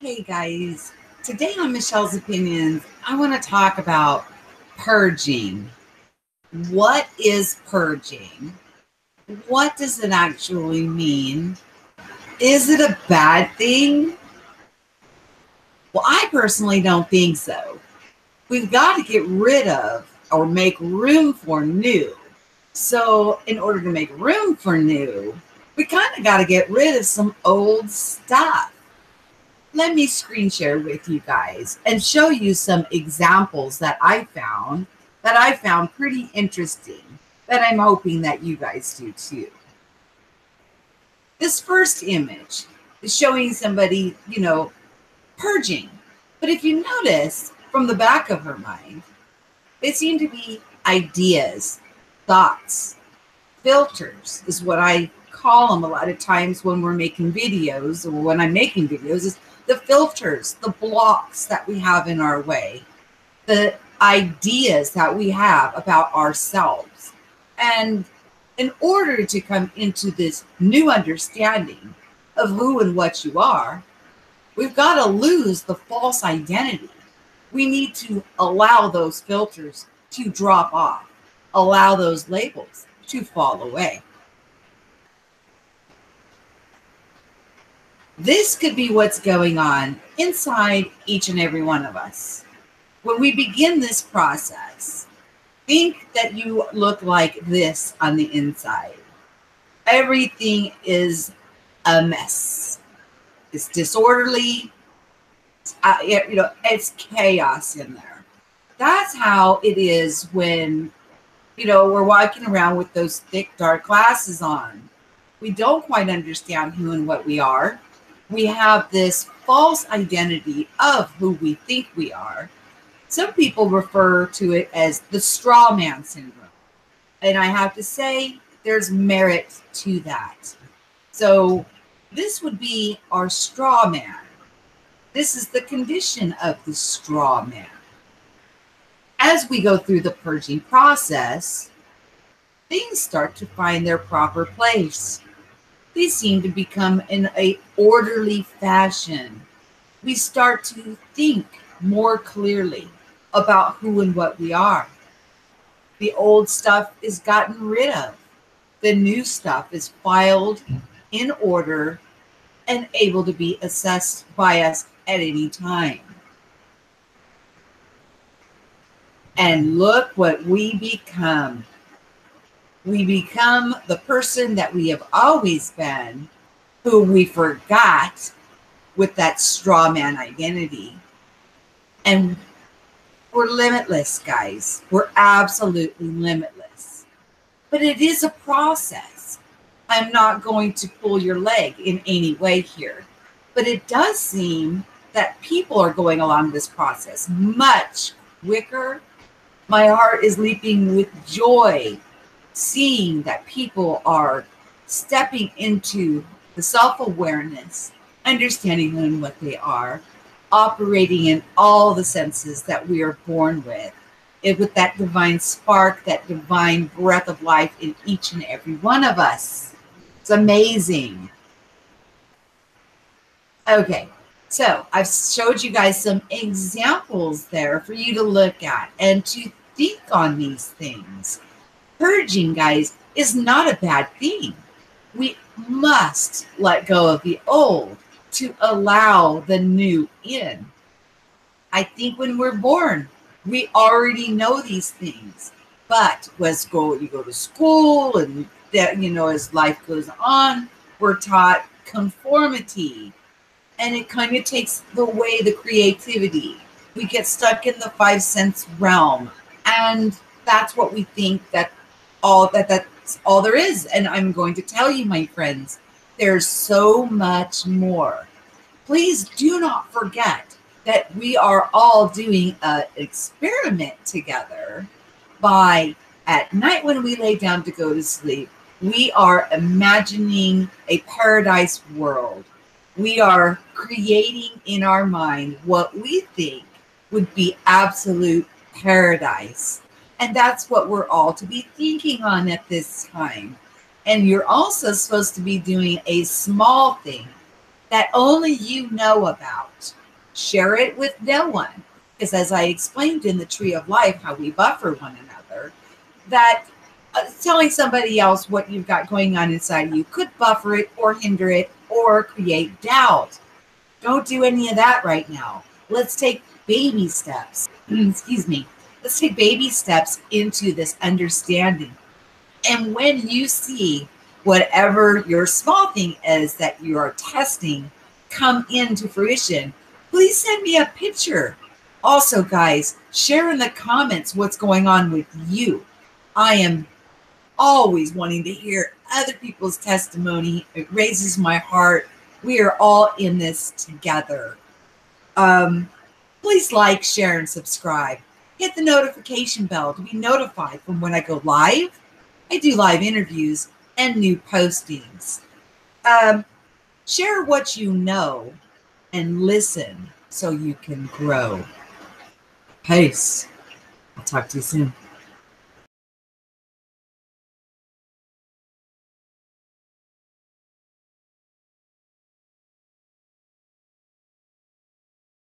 Hey guys, today on Michelle's Opinions, I want to talk about purging. What is purging? What does it actually mean? Is it a bad thing? Well, I personally don't think so. We've got to get rid of or make room for new. So, in order to make room for new, we kind of got to get rid of some old stuff. Let me screen share with you guys and show you some examples that I found pretty interesting, that I'm hoping that you guys do too. This first image is showing somebody, purging. But if you notice from the back of her mind, they seem to be ideas, thoughts, filters is what I call them a lot of times when we're making videos, or when I'm making videos, is the filters, the blocks that we have in our way, the ideas that we have about ourselves. And in order to come into this new understanding of who and what you are, we've got to lose the false identity. We need to allow those filters to drop off, allow those labels to fall away. This could be what's going on inside each and every one of us. When we begin this process, think that you look like this on the inside. Everything is a mess. It's disorderly. It's chaos in there. That's how it is when, we're walking around with those thick, dark glasses on. We don't quite understand who and what we are. We have this false identity of who we think we are. Some people refer to it as the straw man syndrome. And I have to say, there's merit to that. So this would be our straw man. This is the condition of the straw man. As we go through the purging process, things start to find their proper place. They seem to become in an orderly fashion. We start to think more clearly about who and what we are. The old stuff is gotten rid of. The new stuff is filed in order and able to be assessed by us at any time. And look what we become. We become the person that we have always been, who we forgot with that straw man identity. And we're limitless, guys. We're absolutely limitless. But it is a process. I'm not going to pull your leg in any way here. But it does seem that people are going along this process much quicker. My heart is leaping with joy, seeing that people are stepping into the self-awareness, understanding who and what they are, operating in all the senses that we are born with that divine spark, that divine breath of life in each and every one of us. It's amazing. Okay, so I've showed you guys some examples there for you to look at and to think on these things. Purging, guys, is not a bad thing. We must let go of the old to allow the new in. I think when we're born, we already know these things. But you go to school, and that, as life goes on, we're taught conformity. And it kind of takes away the creativity. We get stuck in the 5 sense realm. And that's what we think that's all there is. And I'm going to tell you, my friends, there's so much more. Please do not forget that we are all doing an experiment together by, at night when we lay down to go to sleep, we are imagining a paradise world. We are creating in our mind what we think would be absolute paradise. And that's what we're all to be thinking on at this time. And you're also supposed to be doing a small thing that only you know about. Share it with no one. Because as I explained in the Tree of Life, how we buffer one another, that telling somebody else what you've got going on inside you could buffer it or hinder it or create doubt. Don't do any of that right now. Let's take baby steps. Excuse me. Let's take baby steps into this understanding. And when you see whatever your small thing is that you are testing come into fruition, please send me a picture. Also, guys, share in the comments what's going on with you. I am always wanting to hear other people's testimony. It raises my heart. We are all in this together. Please like, share, and subscribe. Hit the notification bell to be notified from when I go live. I do live interviews and new postings. Share what you know and listen so you can grow. Peace. I'll talk to you soon.